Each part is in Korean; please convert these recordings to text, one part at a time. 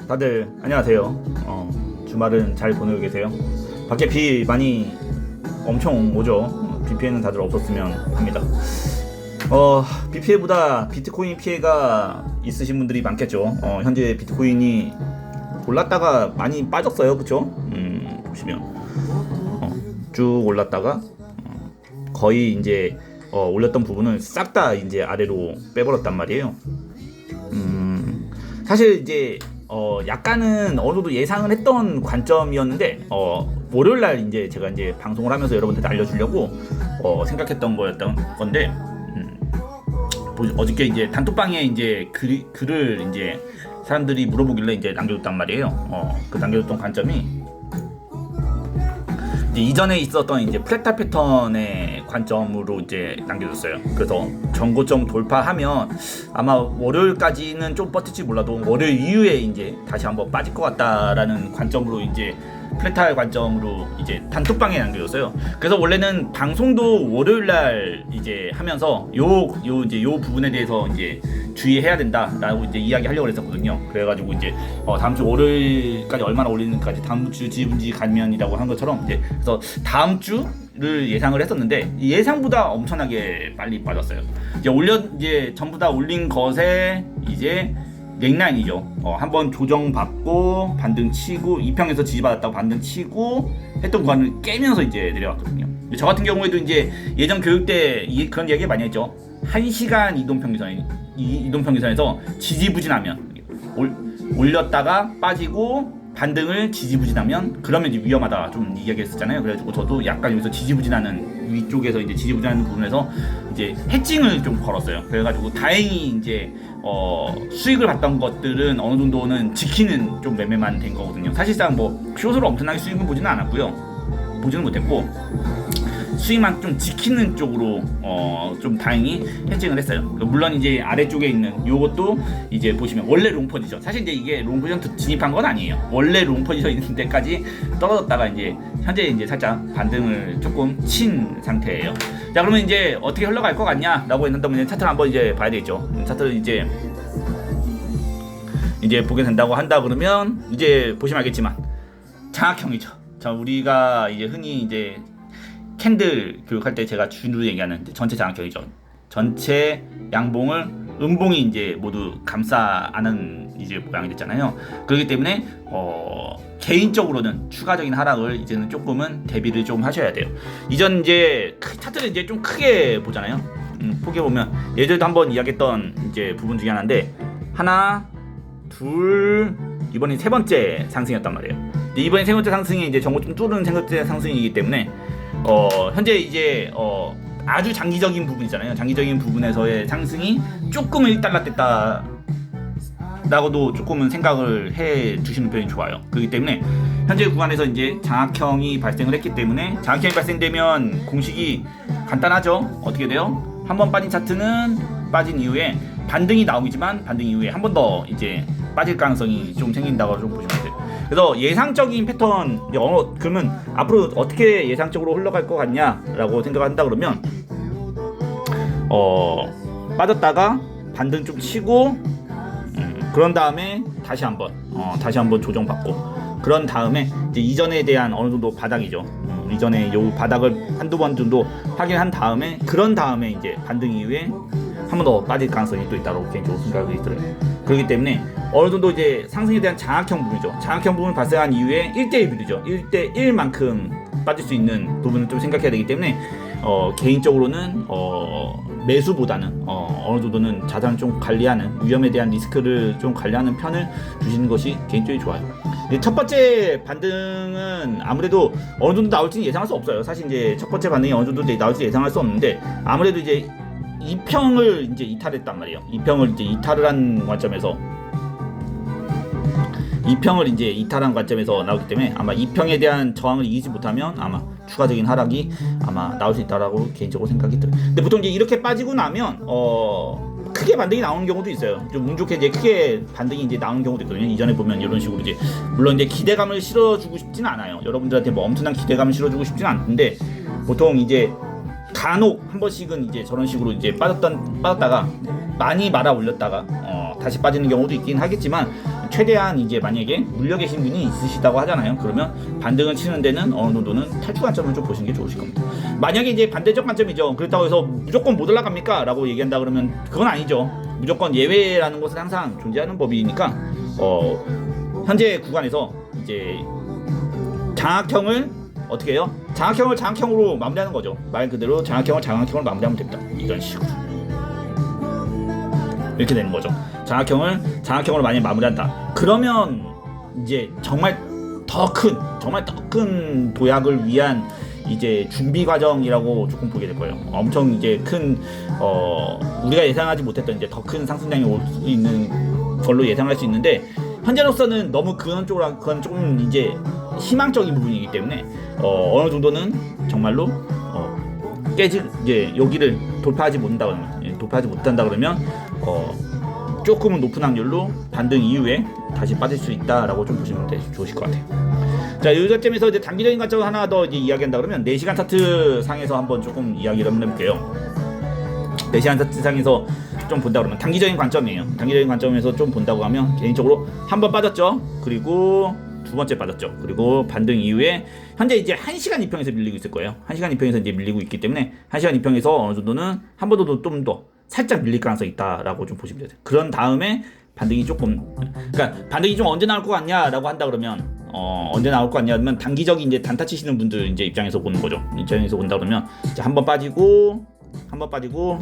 다들 안녕하세요. 주말은 잘 보내고 계세요? 밖에 비 많이 엄청 오죠. 비 피해는 다들 없었으면 합니다. 비 피해보다 비트코인 피해가 있으신 분들이 많겠죠. 현재 비트코인이 올랐다가 많이 빠졌어요. 그쵸? 보시면 쭉 올랐다가 거의 이제 올렸던 부분을 싹 다 이제 아래로 빼버렸단 말이에요. 사실 이제 약간은 어느 정도 예상을 했던 관점이었는데 월요일날 이제 제가 이제 방송을 하면서 여러분들한테 알려주려고 생각했던 거였던 건데 어저께 이제 단톡방에 이제 글을 이제 사람들이 물어보길래 이제 남겨줬단 말이에요. 그 남겨줬던 관점이 이제 이전에 있었던 이제 프랙탈 패턴의 관점으로 이제 남겨줬어요. 그래서 전고점 돌파하면 아마 월요일까지는 좀 버틸지 몰라도 월요일 이후에 이제 다시 한번 빠질 것 같다라는 관점으로 이제 프랙탈 관점으로 이제 단톡방에 남겨줬어요. 그래서 원래는 방송도 월요일날 이제 하면서 요 부분에 대해서 이제 주의해야 된다라고 이제 이야기하려고 했었거든요. 그래가지고 이제 다음 주 월요일까지 얼마나 올리는까지 다음 주 지분지 가면이라고 한 것처럼 이제 그래서 다음 주를 예상을 했었는데 예상보다 엄청나게 빨리 빠졌어요. 이제 전부 다 올린 것에 이제 넥라인이죠. 한번 조정받고 반등 치고 2평에서 지지받았다고 반등 치고 했던 구간을 깨면서 이제 내려왔거든요. 저 같은 경우에도 이제 예전 교육 때 그런 얘기 많이 했죠. 1시간 이동평균선에서 지지부진하면 올렸다가 빠지고 반등을 지지부진하면 그러면 이제 위험하다 좀 이야기했었잖아요. 그래가지고 저도 약간 여기서 지지부진하는 위쪽에서 이제 지지부진하는 부분에서 이제 해칭을 좀 걸었어요. 그래가지고 다행히 이제 수익을 봤던 것들은 어느 정도는 지키는 좀 매매만 된 거거든요. 사실상 뭐 숏으로 엄청나게 수익을 보지는 않았고요. 보지는 못했고 수익만 좀 지키는 쪽으로 좀 다행히 해칭을 했어요. 물론 이제 아래쪽에 있는 요것도 이제 보시면 원래 롱 포지션, 사실 이제 이게 롱 포지션 진입한 건 아니에요. 원래 롱 포지션 있는 데까지 떨어졌다가 이제 현재 이제 살짝 반등을 조금 친 상태예요. 자, 그러면 이제 어떻게 흘러갈 것 같냐라고 했는데 차트를 한번 이제 봐야 되겠죠. 차트를 이제 보게 된다고 한다 그러면 이제 보시면 알겠지만 장악형이죠. 자, 우리가 이제 흔히 이제 캔들 교육할 때 제가 주로 얘기하는 전체 장악형이죠. 전체 양봉을 음봉이 이제 모두 감싸 안은 이제 모양이 됐잖아요. 그렇기 때문에 개인적으로는 추가적인 하락을 이제는 조금은 대비를 좀 하셔야 돼요. 이전 이제 차트를 이제 좀 크게 보잖아요. 크게 보면 예전에도 한번 이야기했던 이제 부분 중에 하나인데 하나, 둘, 이번이 세 번째 상승이었단 말이에요. 근데 이번에 세 번째 상승이 이제 전고 좀 뚫은 세 번째 상승이기 때문에 현재 이제 아주 장기적인 부분이잖아요. 장기적인 부분에서의 상승이 조금은 일단락됐다 라고도 조금은 생각을 해 두시는 편이 좋아요. 그렇기 때문에 현재 구간에서 이제 장악형이 발생을 했기 때문에 장악형이 발생되면 공식이 간단하죠. 어떻게 돼요? 한번 빠진 차트는 빠진 이후에 반등이 나오지만 반등 이후에 한 번 더 이제 빠질 가능성이 좀 생긴다고 좀 보시면 돼요. 그래서 예상적인 패턴, 그러면 앞으로 어떻게 예상적으로 흘러갈 것 같냐라고 생각한다 그러면 빠졌다가 반등 좀 치고 그런 다음에 다시 한번 조정받고 그런 다음에 이제 이전에 대한 어느 정도 바닥이죠. 이전에 요 바닥을 한두 번 정도 확인한 다음에 그런 다음에 이제 반등 이후에 한 번 더 빠질 가능성이 또 있다고 개인적으로 생각이 들어요. 그렇기 때문에 어느 정도 이제 상승에 대한 장악형 부분이죠. 장악형 부분이 발생한 이후에 1대1 비율이죠. 1대1만큼 빠질 수 있는 부분을 좀 생각해야 되기 때문에 개인적으로는 매수보다는 어느 정도는 자산을 좀 관리하는, 위험에 대한 리스크를 좀 관리하는 편을 두시는 것이 개인적으로 좋아요. 첫 번째 반등은 아무래도 어느 정도 나올지는 예상할 수 없어요. 사실 이제 첫 번째 반등이 어느 정도 나올지 예상할 수 없는데 아무래도 이제 2평을 이제 이탈했단 말이에요. 2평을 이제 이탈을 한 관점에서 2평을 이제 이탈한 관점에서 나오기 때문에 아마 2평에 대한 저항을 이기지 못하면 아마 추가적인 하락이 아마 나올 수 있다라고 개인적으로 생각이 들어요. 근데 보통 이제 이렇게 빠지고 나면 크게 반등이 나오는 경우도 있어요. 좀 운 좋게 이제 크게 반등이 이제 나오는 경우도 있거든요. 이전에 보면 이런 식으로 이제 물론 이제 기대감을 실어주고 싶지는 않아요. 여러분들한테 뭐 엄청난 기대감을 실어주고 싶지는 않은데 보통 이제 간혹 한 번씩은 이제 저런 식으로 이제 빠졌다가 많이 말아 올렸다가 다시 빠지는 경우도 있긴 하겠지만 최대한 이제 만약에 물려 계신 분이 있으시다고 하잖아요. 그러면 반등을 치는 데는 어느 정도는 탈출 관점을 좀 보시는 게 좋으실 겁니다. 만약에 이제 반대적 관점이죠. 그렇다고 해서 무조건 못 올라갑니까? 라고 얘기한다 그러면 그건 아니죠. 무조건 예외라는 것은 항상 존재하는 법이니까 현재 구간에서 이제 장악형을 어떻게 해요? 장악형을 장악형으로 마무리하는 거죠. 말 그대로 장악형을 장악형으로 마무리하면 됩니다. 이런 식으로 이렇게 되는 거죠. 장악형을 장악형으로 만약에 마무리한다. 그러면 이제 정말 더 큰 도약을 위한 이제 준비 과정이라고 조금 보게 될 거예요. 엄청 이제 큰 우리가 예상하지 못했던 이제 더 큰 상승장이 올 수 있는 걸로 예상할 수 있는데 현재로서는 너무 그건 조금 이제 희망적인 부분이기 때문에 어느 정도는 정말로 이제 여기를 돌파하지 못한다 그러면 조금은 높은 확률로 반등 이후에 다시 빠질 수 있다라고 좀 보시면 좋으실 것 같아요. 자, 이 관점에서 이제 단기적인 관점 하나 더 이제 이야기한다 그러면 4시간 차트 상에서 한번 조금 이야기를 한번 해볼게요. 4시간 차트 상에서 좀 본다 그러면 단기적인 관점이에요. 단기적인 관점에서 좀 본다고 하면 개인적으로 한 번 빠졌죠. 그리고 두 번째 빠졌죠. 그리고 반등 이후에 현재 이제 1시간 2평에서 밀리고 있을 거예요. 1시간 2평에서 이제 밀리고 있기 때문에 1시간 2평에서 어느 정도는 한 번 더 좀 더 살짝 밀릴 가능성이 있다라고 좀 보시면 돼요. 그런 다음에 반등이 조금, 그러니까 반등이 좀 언제 나올 것 같냐라고 한다 그러면 언제 나올 것 같냐면 단기적인 이제 단타 치시는 분들 이제 입장에서 보는 거죠. 입장에서 본다 그러면 이제 한 번 빠지고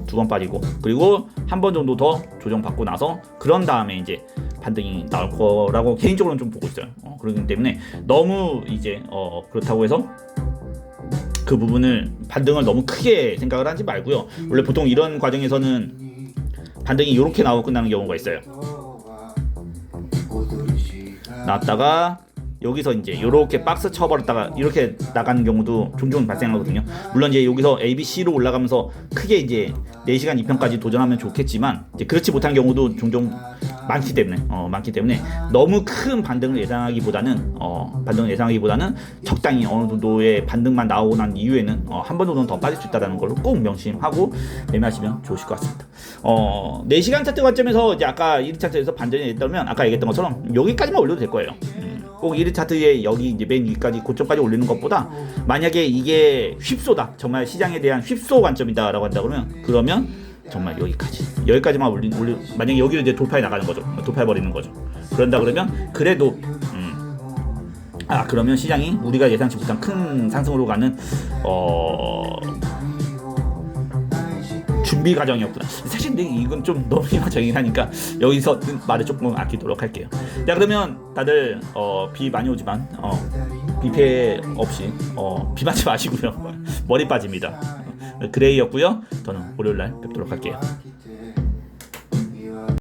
두 번 빠지고 그리고 한 번 정도 더 조정받고 나서 그런 다음에 이제 반등이 나올 거라고 개인적으로는 좀 보고 있어요. 그렇기 때문에 너무 이제 그렇다고 해서 그 부분을 반등을 너무 크게 생각을 하지 말고요. 원래 보통 이런 과정에서는 반등이 이렇게 나오고 끝나는 경우가 있어요. 나왔다가 여기서 이제 이렇게 박스 쳐버렸다가 이렇게 나가는 경우도 종종 발생하거든요. 물론 이제 여기서 ABC로 올라가면서 크게 이제 4시간 2평까지 도전하면 좋겠지만 이제 그렇지 못한 경우도 종종 많기 때문에 너무 큰 반등을 예상하기보다는 적당히 어느 정도의 반등만 나오고 난 이후에는 한 번 정도는 더 빠질 수 있다는 걸 꼭 명심하고 매매하시면 좋으실 것 같습니다. 4시간 차트 관점에서 이제 아까 1차 차트에서 반전이 됐다면 아까 얘기했던 것처럼 여기까지만 올려도 될 거예요. 꼭 1위 차트에 여기 이제 맨 위까지 고점까지 올리는 것보다 만약에 이게 휩소다, 정말 시장에 대한 휩소 관점이다라고 한다 그러면 정말 여기까지만 만약에 여기를 이제 돌파해 나가는 거죠. 돌파해 버리는 거죠. 그런다 그러면 그래도 그러면 시장이 우리가 예상치 못한 큰 상승으로 가는 준비 과정이었구나. 사실 근데 이건 좀 너무 희망적이긴 하니까 여기서 말을 조금 아끼도록 할게요. 자, 그러면 다들 비 많이 오지만 비 피해 없이 비 맞지 마시고요. 머리 빠집니다. 그레이였고요. 저는 월요일날 뵙도록 할게요.